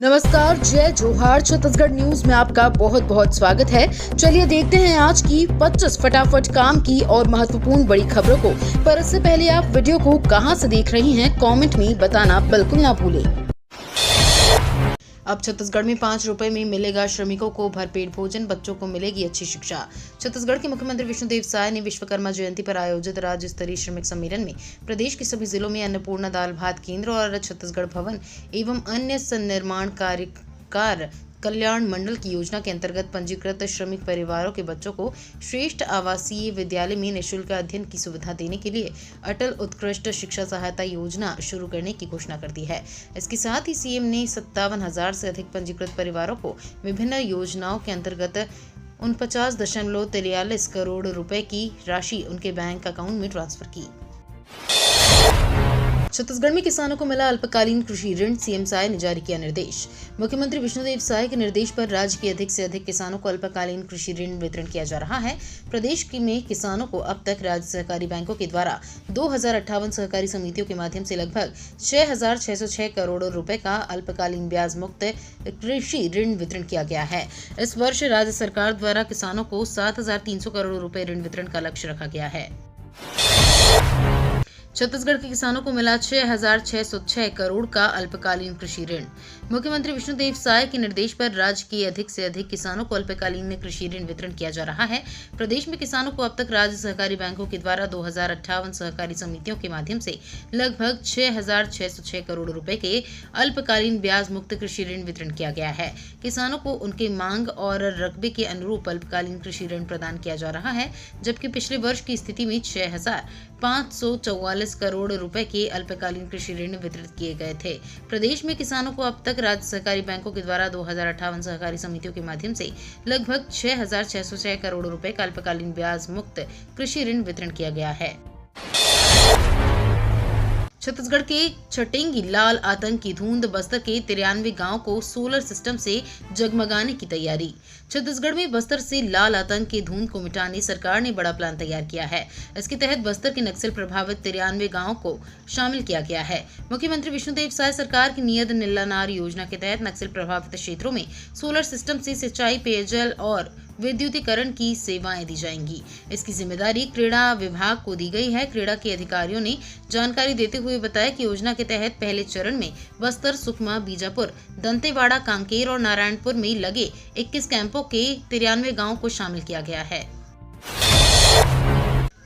नमस्कार, जय जोहार। छत्तीसगढ़ न्यूज में आपका बहुत बहुत स्वागत है। चलिए देखते हैं आज की 25 फटाफट काम की और महत्वपूर्ण बड़ी खबरों को। पर इससे पहले आप वीडियो को कहां से देख रही हैं, कमेंट में बताना बिल्कुल ना भूलें। अब छत्तीसगढ़ में 5 रुपए में मिलेगा श्रमिकों को भरपेट भोजन, बच्चों को मिलेगी अच्छी शिक्षा। छत्तीसगढ़ के मुख्यमंत्री विष्णुदेव साय ने विश्वकर्मा जयंती पर आयोजित राज्य स्तरीय श्रमिक सम्मेलन में प्रदेश के सभी जिलों में अन्नपूर्णा दाल भात केंद्र और छत्तीसगढ़ भवन एवं अन्य सन्निर्माण कार्यकार कल्याण मंडल की योजना के अंतर्गत पंजीकृत श्रमिक परिवारों के बच्चों को श्रेष्ठ आवासीय विद्यालय में निःशुल्क अध्ययन की सुविधा देने के लिए अटल उत्कृष्ट शिक्षा सहायता योजना शुरू करने की घोषणा कर दी है। इसके साथ ही सीएम ने 57,000 से अधिक पंजीकृत परिवारों को विभिन्न योजनाओं के अंतर्गत 49.43 करोड़ रुपए की राशि उनके बैंक अकाउंट में ट्रांसफर की। छत्तीसगढ़ में किसानों को मिला अल्पकालीन कृषि ऋण, सीएम साय ने जारी किया निर्देश। मुख्यमंत्री विष्णुदेव साय के निर्देश पर राज्य के अधिक से अधिक किसानों को अल्पकालीन कृषि ऋण वितरण किया जा रहा है। प्रदेश में किसानों को अब तक राज्य सहकारी बैंकों के द्वारा 2058 सहकारी समितियों के माध्यम से लगभग 6,606 करोड़ रुपए का अल्पकालीन ब्याज मुक्त कृषि ऋण वितरण किया गया है। इस वर्ष राज्य सरकार द्वारा किसानों को 7,300 करोड़ रुपए ऋण वितरण का लक्ष्य रखा गया है। छत्तीसगढ़ के किसानों को मिला 6,606 करोड़ का अल्पकालीन कृषि ऋण। मुख्यमंत्री विष्णुदेव साय के निर्देश पर राज्य के अधिक से अधिक किसानों को अल्पकालीन कृषि ऋण वितरण किया जा रहा है। प्रदेश में किसानों को अब तक राज्य सहकारी बैंकों के द्वारा 2058 सहकारी समितियों के माध्यम से लगभग 6,606 करोड़ रुपए के अल्पकालीन ब्याज मुक्त कृषि ऋण वितरण किया गया है। किसानों को उनके मांग और रकबे के अनुरूप अल्पकालीन कृषि ऋण प्रदान किया जा रहा है, जबकि पिछले वर्ष की स्थिति में 6,544 करोड़ रुपए के अल्पकालीन कृषि ऋण वितरित किए गए थे। प्रदेश में किसानों को अब तक राज्य सहकारी बैंकों के द्वारा 2058 सहकारी समितियों के माध्यम से लगभग 6,606 करोड़ रुपए का अल्पकालीन ब्याज मुक्त कृषि ऋण वितरण किया गया है। छत्तीसगढ़ के छटेंगी लाल आतंक की धुंध, बस्तर के 93 गांव को सोलर सिस्टम से जगमगाने की तैयारी। छत्तीसगढ़ में बस्तर से लाल आतंक की धुंध को मिटाने सरकार ने बड़ा प्लान तैयार किया है। इसके तहत बस्तर के नक्सल प्रभावित 93 गांवों को शामिल किया गया है। मुख्यमंत्री विष्णुदेव साय सरकार की नियत नीलानार योजना के तहत नक्सल प्रभावित क्षेत्रों में सोलर सिस्टम से सिंचाई, पेयजल और विद्युतीकरण की सेवाएं दी जाएंगी। इसकी जिम्मेदारी क्रीड़ा विभाग को दी गई है। क्रीड़ा के अधिकारियों ने जानकारी देते हुए बताया कि योजना के तहत पहले चरण में बस्तर, सुकमा, बीजापुर, दंतेवाड़ा, कांकेर और नारायणपुर में लगे 21 कैंपों के 93 गांवों को शामिल किया गया है।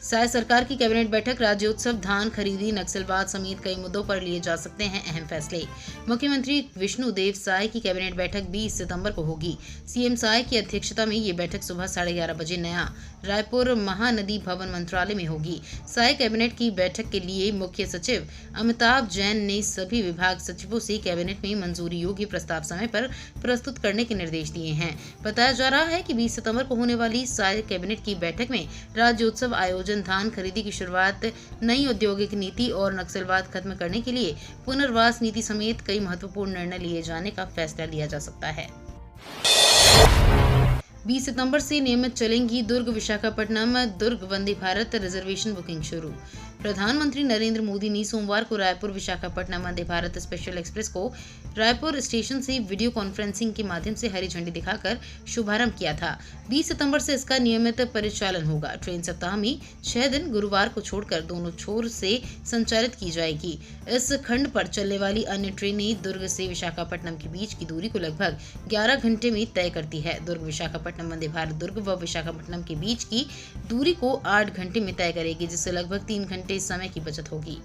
साय सरकार की कैबिनेट बैठक, राज्योत्सव, धान खरीदी, नक्सलवाद समेत कई मुद्दों पर लिए जा सकते हैं अहम फैसले। मुख्यमंत्री विष्णुदेव साय की कैबिनेट बैठक 20 सितंबर को होगी। सीएम साय की अध्यक्षता में ये बैठक सुबह 11:30 बजे नया रायपुर महानदी भवन मंत्रालय में होगी। साय कैबिनेट की बैठक के लिए मुख्य सचिव अमिताभ जैन ने सभी विभाग सचिवों से कैबिनेट में मंजूरी योग्य प्रस्ताव समय पर प्रस्तुत करने के निर्देश दिए हैं। बताया जा रहा है कि 20 सितंबर को होने वाली साय कैबिनेट की बैठक में राज्योत्सव आयोजन, धान खरीदी की शुरुआत, नई औद्योगिक नीति और नक्सलवाद खत्म करने के लिए पुनर्वास नीति समेत कई महत्वपूर्ण निर्णय लिए जाने का फैसला लिया जा सकता है। 20 सितंबर से नियमित चलेंगी दुर्ग विशाखापट्टनम दुर्ग वंदे भारत रिजर्वेशन बुकिंग शुरू। प्रधानमंत्री नरेंद्र मोदी ने सोमवार को रायपुर विशाखापट्टनम वंदे भारत स्पेशल एक्सप्रेस को रायपुर स्टेशन से वीडियो कॉन्फ्रेंसिंग के माध्यम से हरी झंडी दिखाकर शुभारंभ किया था। 20 सितंबर से इसका नियमित परिचालन होगा। ट्रेन सप्ताह में 6 दिन गुरुवार को छोड़कर दोनों छोर से संचालित की जाएगी। इस खंड पर चलने वाली अन्य ट्रेनें दुर्ग से विशाखापट्टनम के बीच की दूरी को लगभग 11 घंटे में तय करती है। दुर्ग विशाखापट्टनम वंदे भारत दुर्ग व विशाखापट्टनम के बीच की दूरी को 8 घंटे में तय करेगी, जिससे लगभग 3 घंटे समय की बचत होगी।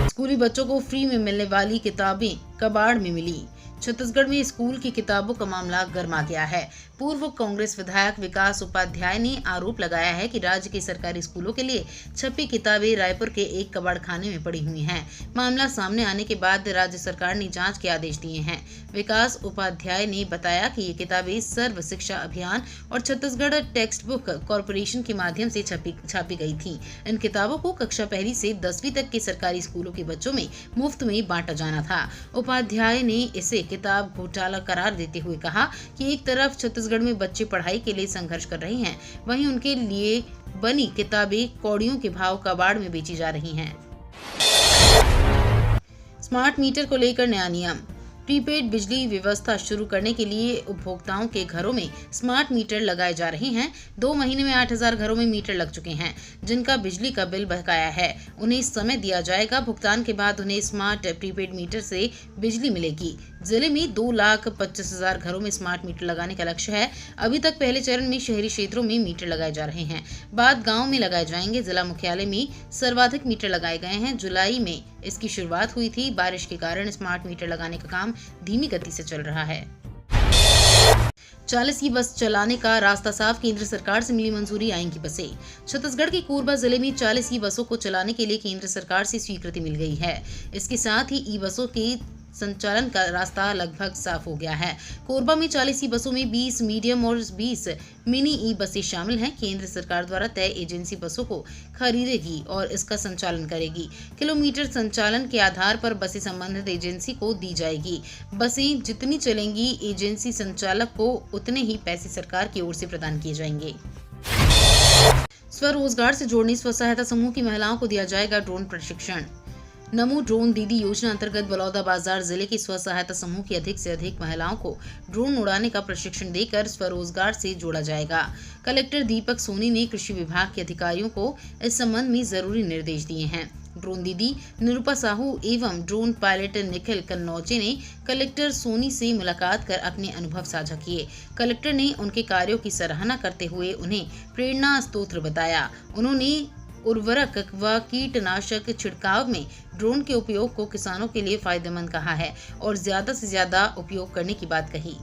स्कूली बच्चों को फ्री में मिलने वाली किताबें कबाड़ में मिली। छत्तीसगढ़ में स्कूल की किताबों का मामला गर्मा गया है। पूर्व कांग्रेस विधायक विकास उपाध्याय ने आरोप लगाया है कि राज्य के सरकारी स्कूलों के लिए छपी किताबें रायपुर के एक कबाड़खाने में पड़ी हुई हैं। मामला सामने आने के बाद राज्य सरकार ने जांच के आदेश दिए हैं। विकास उपाध्याय ने बताया कि ये किताबें सर्व शिक्षा अभियान और छत्तीसगढ़ टेक्स्ट बुक कॉरपोरेशन के माध्यम से छापी गई थी। इन किताबों को कक्षा 1 से 10वीं तक के सरकारी स्कूलों के बच्चों में मुफ्त में बांटा जाना था। उपाध्याय ने इसे किताब घोटाला करार देते हुए कहा कि एक तरफ छत्तीसगढ़ में बच्चे पढ़ाई के लिए संघर्ष कर रहे हैं, वहीं उनके लिए बनी किताबें कौड़ियों के भाव कबाड़ में बेची जा रही हैं। स्मार्ट मीटर को लेकर नया नियम। प्रीपेड बिजली व्यवस्था शुरू करने के लिए उपभोक्ताओं के घरों में स्मार्ट मीटर लगाए जा रहे हैं। 2 महीने में 8,000 घरों में मीटर लग चुके हैं, जिनका बिजली का बिल बकाया है। उन्हें समय दिया जाएगा। भुगतान के बाद उन्हें स्मार्ट प्रीपेड मीटर से बिजली मिलेगी। जिले में 2,25,000 घरों में स्मार्ट मीटर लगाने का लक्ष्य है। अभी तक पहले चरण में शहरी क्षेत्रों में मीटर लगाए जा रहे हैं, बाद गाँव में लगाए जाएंगे। जिला मुख्यालय में सर्वाधिक मीटर लगाए गए हैं। जुलाई में इसकी शुरुआत हुई थी। बारिश के कारण स्मार्ट मीटर लगाने का काम धीमी गति से चल रहा है। 40 की बस चलाने का रास्ता साफ, केंद्र सरकार से मिली मंजूरी, आएंगी बसें। छत्तीसगढ़ के कोरबा जिले में 40 ई बसों को चलाने के लिए केंद्र सरकार से स्वीकृति मिल गई है। इसके साथ ही ई बसों के संचालन का रास्ता लगभग साफ हो गया है। कोरबा में 40 ई बसों में 20 मीडियम और 20 मिनी ई बसें शामिल हैं। केंद्र सरकार द्वारा तय एजेंसी बसों को खरीदेगी और इसका संचालन करेगी। किलोमीटर संचालन के आधार पर बसें संबंधित एजेंसी को दी जाएगी। बसें जितनी चलेंगी, एजेंसी संचालक को उतने ही पैसे सरकार की ओर से प्रदान किए जाएंगे। स्वरोजगार से जोड़ने स्व सहायता समूह की महिलाओं को दिया जाएगा ड्रोन प्रशिक्षण। नमो ड्रोन दीदी योजना अंतर्गत बलौदाबाजार जिले की स्व सहायता समूह की अधिक से अधिक महिलाओं को ड्रोन उड़ाने का प्रशिक्षण देकर स्वरोजगार से जोड़ा जाएगा। कलेक्टर दीपक सोनी ने कृषि विभाग के अधिकारियों को इस संबंध में जरूरी निर्देश दिए हैं। ड्रोन दीदी निरूपा साहू एवं ड्रोन पायलट निखिल कन्नौजे ने कलेक्टर सोनी से मुलाकात कर अपने अनुभव साझा किए। कलेक्टर ने उनके कार्यों की सराहना करते हुए उन्हें प्रेरणा स्रोत बताया। उन्होंने उर्वरक व कीटनाशक छिड़काव में ड्रोन के उपयोग को किसानों के लिए फायदेमंद कहा है और ज्यादा से ज्यादा उपयोग करने की बात कही।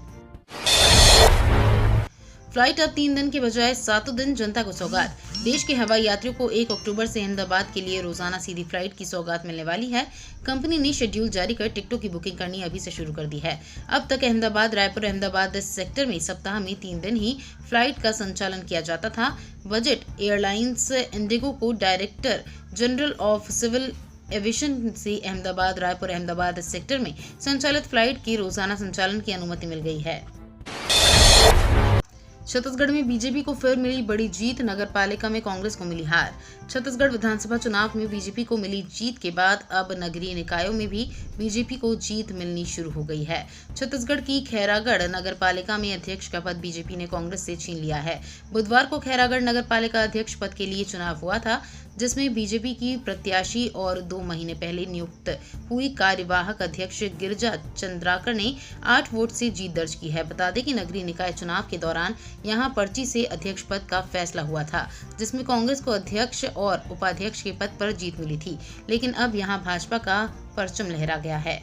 फ्लाइट अब 3 दिन के बजाय 7 दिन, जनता को सौगात। देश के हवाई यात्रियों को 1 अक्टूबर से अहमदाबाद के लिए रोजाना सीधी फ्लाइट की सौगात मिलने वाली है। कंपनी ने शेड्यूल जारी कर टिकटों की बुकिंग करनी अभी से शुरू कर दी है। अब तक अहमदाबाद रायपुर अहमदाबाद सेक्टर में सप्ताह में 3 दिन ही फ्लाइट का संचालन किया जाता था। बजट एयरलाइंस इंडिगो को director general of civil aviation से अहमदाबाद रायपुर अहमदाबाद सेक्टर में संचालित फ्लाइट के रोजाना संचालन की अनुमति मिल गई है। छत्तीसगढ़ में बीजेपी को फिर मिली बड़ी जीत, नगर पालिका में कांग्रेस को मिली हार। छत्तीसगढ़ विधानसभा चुनाव में बीजेपी को मिली जीत के बाद अब नगरीय निकायों में भी बीजेपी को जीत मिलनी शुरू हो गई है। छत्तीसगढ़ की खैरागढ़ नगर पालिका में अध्यक्ष का पद बीजेपी ने कांग्रेस से छीन लिया है। बुधवार को खैरागढ़ नगर पालिका अध्यक्ष पद के लिए चुनाव हुआ था, जिसमें बीजेपी की प्रत्याशी और 2 महीने पहले नियुक्त हुई कार्यवाहक अध्यक्ष गिरिजा चंद्राकर ने 8 वोट से जीत दर्ज की है। बता दें कि नगरीय निकाय चुनाव के दौरान यहां पर्ची से अध्यक्ष पद का फैसला हुआ था, जिसमें कांग्रेस को अध्यक्ष और उपाध्यक्ष के पद पर जीत मिली थी, लेकिन अब यहां भाजपा का परचम लहरा गया है।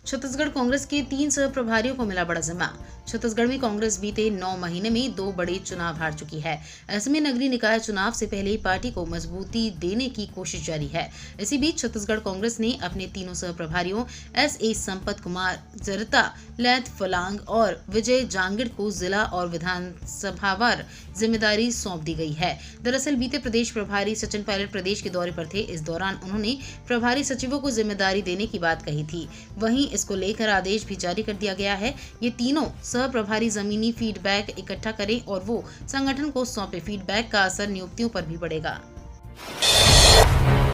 छत्तीसगढ़ कांग्रेस के 3 सह प्रभारियों को मिला बड़ा जिम्मा। छत्तीसगढ़ में कांग्रेस बीते 9 महीने में 2 बड़े चुनाव हार चुकी है। ऐसे में नगरीय निकाय चुनाव से पहले ही पार्टी को मजबूती देने की कोशिश जारी है। इसी बीच छत्तीसगढ़ कांग्रेस ने अपने 3 सह प्रभारियों S.A. संपत कुमार, जरता लैथ फलांग और विजय जांगिड़ को जिला और विधानसभावार जिम्मेदारी सौंप दी गई है। दरअसल बीते प्रदेश प्रभारी सचिन पायलट प्रदेश के दौरे पर थे। इस दौरान उन्होंने प्रभारी सचिवों को जिम्मेदारी देने की बात कही थी। वहीं इसको लेकर आदेश भी जारी कर दिया गया है। ये तीनों सह प्रभारी जमीनी फीडबैक इकट्ठा करें और वो संगठन को सौंपे। फीडबैक का असर नियुक्तियों पर भी पड़ेगा।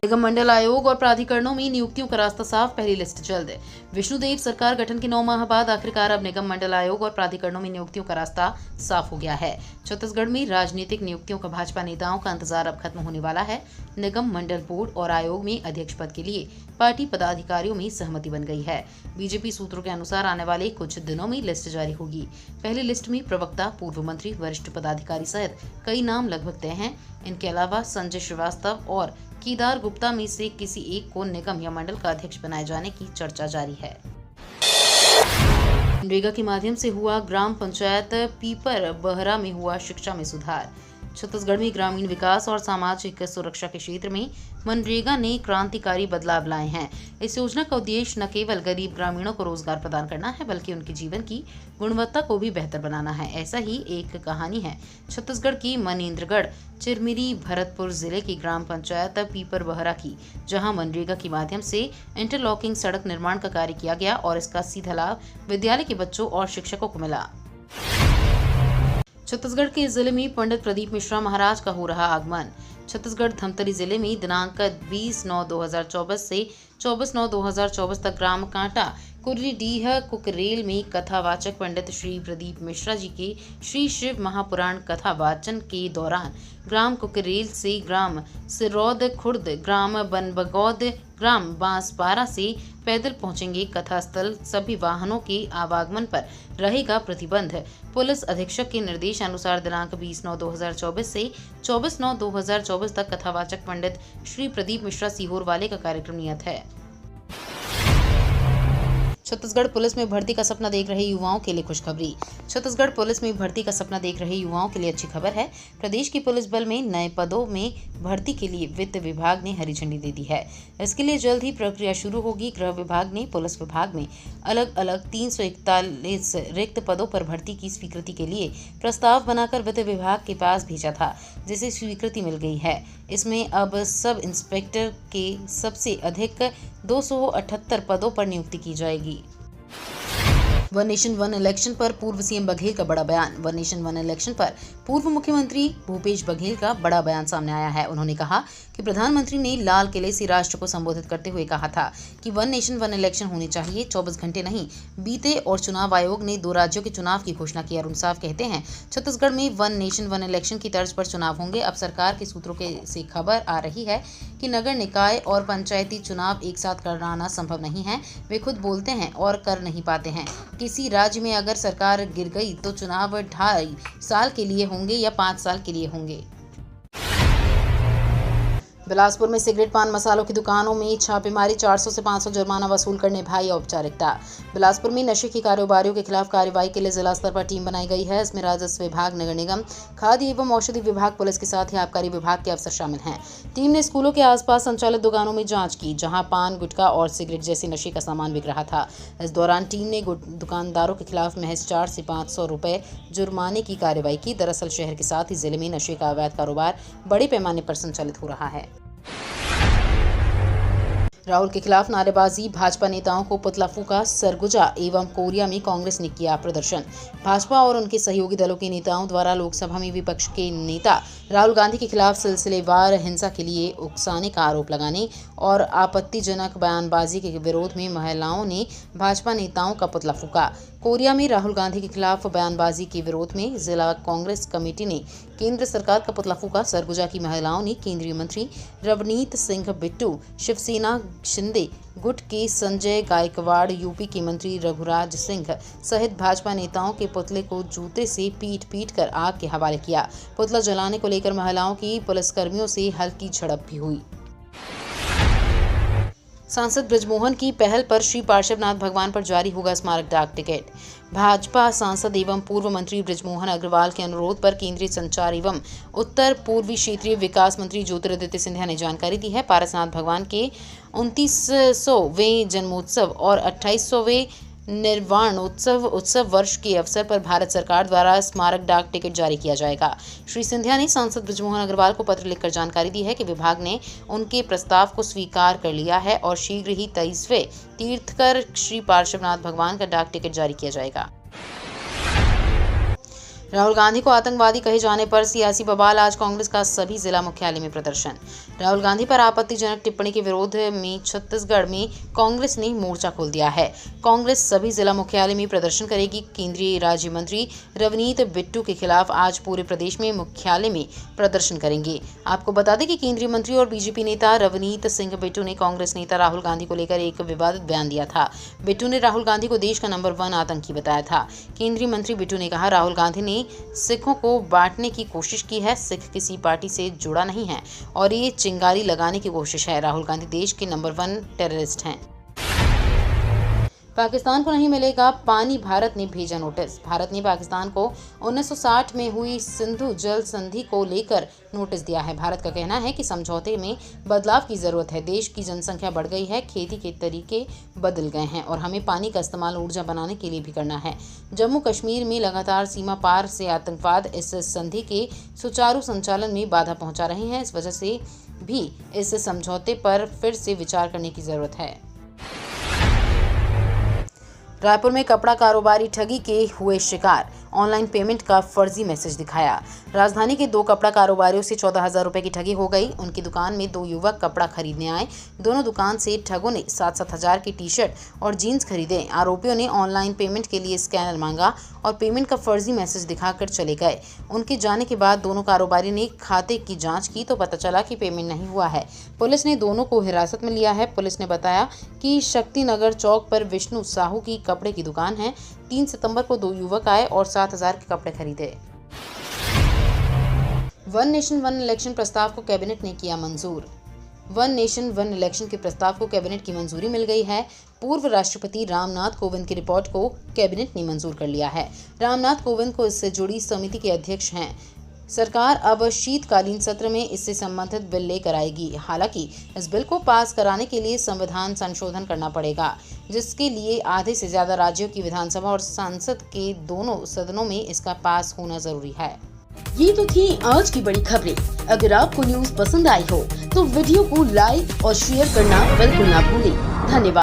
निगम मंडल आयोग और प्राधिकरणों में नियुक्तियों का रास्ता साफ, पहली लिस्ट जल्द। विष्णुदेव सरकार गठन के 9 माह बाद आखिरकार अब निगम मंडल आयोग और प्राधिकरणों में नियुक्तियों का रास्ता साफ हो गया है। छत्तीसगढ़ में राजनीतिक नियुक्तियों का भाजपा नेताओं का इंतजार अब खत्म होने वाला है। निगम मंडल बोर्ड और आयोग में अध्यक्ष पद के लिए पार्टी पदाधिकारियों में सहमति बन गई है। बीजेपी सूत्रों के अनुसार आने वाले कुछ दिनों में लिस्ट जारी होगी। पहली लिस्ट में प्रवक्ता, पूर्व मंत्री, वरिष्ठ पदाधिकारी सहित कई नाम लगभग तय हैं। इनके अलावा संजय श्रीवास्तव और केदार गुप्ता में से किसी एक को निगम या मंडल का अध्यक्ष बनाए जाने की चर्चा जारी है। मनरेगा के माध्यम से हुआ ग्राम पंचायत पीपर बहरा में हुआ शिक्षा में सुधार। छत्तीसगढ़ में ग्रामीण विकास और सामाजिक सुरक्षा के क्षेत्र में मनरेगा ने क्रांतिकारी बदलाव लाए हैं। इस योजना का उद्देश्य न केवल गरीब ग्रामीणों को रोजगार प्रदान करना है, बल्कि उनके जीवन की गुणवत्ता को भी बेहतर बनाना है। ऐसा ही एक कहानी है छत्तीसगढ़ की मनेन्द्रगढ़ चिरमिरी भरतपुर जिले की ग्राम पंचायत पीपर बहरा की, जहां मनरेगा के माध्यम से इंटरलॉकिंग सड़क निर्माण का कार्य किया गया और इसका सीधा लाभ विद्यालय के बच्चों और शिक्षकों को मिला। छत्तीसगढ़ के जिले में पंडित प्रदीप मिश्रा महाराज का हो रहा आगमन। छत्तीसगढ़ धमतरी जिले में दिनांक 20/9/2024 से 24/9/2024 तक ग्राम कांटा कुर्रीडीह कुकरेल में कथावाचक पंडित श्री प्रदीप मिश्रा जी के श्री शिव महापुराण कथा वाचन के दौरान ग्राम कुकरेल से ग्राम सिरौद खुर्द, ग्राम बनबगौद, ग्राम बांसपारा से पैदल पहुंचेंगे कथा स्थल। सभी वाहनों के आवागमन पर रहेगा प्रतिबंध। पुलिस अधीक्षक के निर्देशानुसार दिनांक 20/9/2024 से 24/9/2024 तक कथावाचक पंडित श्री प्रदीप मिश्रा सीहोर वाले का कार्यक्रम नियत है। छत्तीसगढ़ पुलिस में भर्ती का सपना देख रहे युवाओं के लिए खुशखबरी। छत्तीसगढ़ पुलिस में भर्ती का सपना देख रहे युवाओं के लिए अच्छी खबर है। प्रदेश की पुलिस बल में नए पदों में भर्ती के लिए वित्त विभाग ने हरी झंडी दे दी है। इसके लिए जल्द ही प्रक्रिया शुरू होगी। गृह विभाग ने पुलिस विभाग में अलग अलग 341 रिक्त पदों पर भर्ती की स्वीकृति के लिए प्रस्ताव बनाकर वित्त विभाग के पास भेजा था, जिसे स्वीकृति मिल गई है। इसमें अब सब इंस्पेक्टर के सबसे अधिक 278 पदों पर नियुक्ति की जाएगी। वन नेशन वन इलेक्शन पर पूर्व सीएम बघेल का बड़ा बयान। वन नेशन वन इलेक्शन पर पूर्व मुख्यमंत्री भूपेश बघेल का बड़ा बयान सामने आया है। उन्होंने कहा कि प्रधानमंत्री ने लाल किले से राष्ट्र को संबोधित करते हुए कहा था कि वन नेशन वन इलेक्शन होनी चाहिए। 24 घंटे नहीं बीते और चुनाव आयोग ने 2 राज्यों के चुनाव की घोषणा की। अरुण साफ कहते हैं छत्तीसगढ़ में वन नेशन वन इलेक्शन की तर्ज पर चुनाव होंगे। अब सरकार के सूत्रों से खबर आ रही है कि नगर निकाय और पंचायती चुनाव एक साथ कराना संभव नहीं है। वे खुद बोलते हैं और कर नहीं पाते हैं। किसी राज्य में अगर सरकार गिर गई तो चुनाव 2.5 साल के लिए होंगे या 5 साल के लिए होंगे। बिलासपुर में सिगरेट पान मसालों की दुकानों में छापेमारी, 400 से 500 जुर्माना वसूल करने भाई औपचारिकता। बिलासपुर में नशे के कारोबारियों के खिलाफ कार्रवाई के लिए जिला स्तर पर टीम बनाई गई है। इसमें राजस्व विभाग, नगर निगम, खाद्य एवं औषधि विभाग, पुलिस के साथ ही आबकारी विभाग के अफसर शामिल हैं। टीम ने स्कूलों के आसपास संचालित दुकानों में जांच की, जहां पान, गुटखा और सिगरेट जैसे नशे का सामान बिक रहा था। इस दौरान टीम ने दुकानदारों के खिलाफ महज 400 से 500 रुपए जुर्माने की कार्रवाई की। दरअसल शहर के साथ ही जिले में नशे का अवैध कारोबार बड़े पैमाने पर संचालित हो रहा है। राहुल के खिलाफ नारेबाजी, भाजपा नेताओं को पुतला फूंका। सरगुजा एवं कोरिया में कांग्रेस ने किया प्रदर्शन। भाजपा और उनके सहयोगी दलों के नेताओं द्वारा लोकसभा में विपक्ष के नेता राहुल गांधी के खिलाफ सिलसिलेवार हिंसा के लिए उकसाने का आरोप लगाने और आपत्तिजनक बयानबाजी के विरोध में महिलाओं ने भाजपा नेताओं का पुतला फूंका। कोरिया में राहुल गांधी के खिलाफ बयानबाजी के विरोध में जिला कांग्रेस कमेटी ने केंद्र सरकार का पुतला फूंका। सरगुजा की महिलाओं ने केंद्रीय मंत्री रवनीत सिंह बिट्टू, शिवसेना शिंदे गुट के संजय गायकवाड़, यूपी के मंत्री रघुराज सिंह सहित भाजपा नेताओं के पुतले को जूते से पीट कर आग के हवाले किया। पुतला जलाने को लेकर महिलाओं की पुलिसकर्मियों से हल्की झड़प भी हुई। सांसद बृजमोहन की पहल पर श्री पार्श्वनाथ भगवान पर जारी होगा स्मारक डाक टिकट। भाजपा सांसद एवं पूर्व मंत्री बृजमोहन अग्रवाल के अनुरोध पर केंद्रीय संचार एवं उत्तर पूर्वी क्षेत्रीय विकास मंत्री ज्योतिरादित्य सिंधिया ने जानकारी दी है। पार्श्वनाथ भगवान के 29वें जन्मोत्सव और 28वें निर्वाणोत्सव वर्ष के अवसर पर भारत सरकार द्वारा स्मारक डाक टिकट जारी किया जाएगा। श्री सिंधिया ने सांसद बृजमोहन अग्रवाल को पत्र लिखकर जानकारी दी है कि विभाग ने उनके प्रस्ताव को स्वीकार कर लिया है और शीघ्र ही 23वें तीर्थकर श्री पार्श्वनाथ भगवान का डाक टिकट जारी किया जाएगा। राहुल गांधी को आतंकवादी कहे जाने पर सियासी बवाल, आज कांग्रेस का सभी जिला मुख्यालय में प्रदर्शन। राहुल गांधी पर आपत्तिजनक टिप्पणी के विरोध में छत्तीसगढ़ में कांग्रेस ने मोर्चा खोल दिया है। कांग्रेस सभी जिला मुख्यालय में प्रदर्शन करेगी। केंद्रीय राज्य मंत्री रवनीत बिट्टू के खिलाफ आज पूरे प्रदेश में मुख्यालय में प्रदर्शन करेंगे। आपको बता दें कि केंद्रीय मंत्री और बीजेपी नेता रवनीत सिंह बिट्टू ने कांग्रेस नेता राहुल गांधी को लेकर एक विवादित बयान दिया था। बिट्टू ने राहुल गांधी को देश का नंबर 1 आतंकी बताया था। केंद्रीय मंत्री बिट्टू ने कहा, राहुल गांधी ने सिखों को बांटने की कोशिश की है। सिख किसी पार्टी से जुड़ा नहीं है और ये चिंगारी लगाने की कोशिश है। राहुल गांधी देश के नंबर 1 टेररिस्ट हैं। पाकिस्तान को नहीं मिलेगा पानी, भारत ने भेजा नोटिस। भारत ने पाकिस्तान को 1960 में हुई सिंधु जल संधि को लेकर नोटिस दिया है। भारत का कहना है कि समझौते में बदलाव की जरूरत है। देश की जनसंख्या बढ़ गई है, खेती के तरीके बदल गए हैं और हमें पानी का इस्तेमाल ऊर्जा बनाने के लिए भी करना है। जम्मू कश्मीर में लगातार सीमा पार से आतंकवाद इस संधि के सुचारू संचालन में बाधा पहुंचा रहे हैं। इस वजह से भी इस समझौते पर फिर से विचार करने की जरूरत है। रायपुर में कपड़ा कारोबारी ठगी के हुए शिकार। ऑनलाइन पेमेंट का फर्जी मैसेज दिखाया। राजधानी के 2 कपड़ा कारोबारियों से 14,000 रुपए की ठगी हो गई। उनकी दुकान में 2 युवक कपड़ा खरीदने आए। दोनों दुकान से ठगों ने 7-7 हज़ार की टी-शर्ट और जीन्स खरीदे। आरोपियों ने ऑनलाइन पेमेंट के लिए स्कैनर मांगा और पेमेंट का फर्जी मैसेज दिखाकर चले गए। उनके जाने के बाद दोनों कारोबारी ने खाते की जांच की तो पता चला कि पेमेंट नहीं हुआ है। पुलिस ने दोनों को हिरासत में लिया है। पुलिस ने बताया कि शक्तिनगर चौक पर विष्णु साहू की कपड़े की दुकान है। 3 सितंबर को 2 युवक आए और 7,000 के कपड़े खरीदे। वन नेशन वन इलेक्शन प्रस्ताव को कैबिनेट ने किया मंजूर। वन नेशन वन इलेक्शन के प्रस्ताव को कैबिनेट की मंजूरी मिल गई है। पूर्व राष्ट्रपति रामनाथ कोविंद की रिपोर्ट को कैबिनेट ने मंजूर कर लिया है। रामनाथ कोविंद को इससे जुड़ी समिति के अध्यक्ष हैं। सरकार अब शीतकालीन सत्र में इससे संबंधित बिल लेकर आएगी। हालांकि इस बिल को पास कराने के लिए संविधान संशोधन करना पड़ेगा, जिसके लिए आधे से ज्यादा राज्यों की विधानसभा और संसद के दोनों सदनों में इसका पास होना जरूरी है। ये तो थी आज की बड़ी खबरें। अगर आपको न्यूज़ पसंद आई हो तो वीडियो को लाइक और शेयर करना बिल्कुल ना भूलें। धन्यवाद।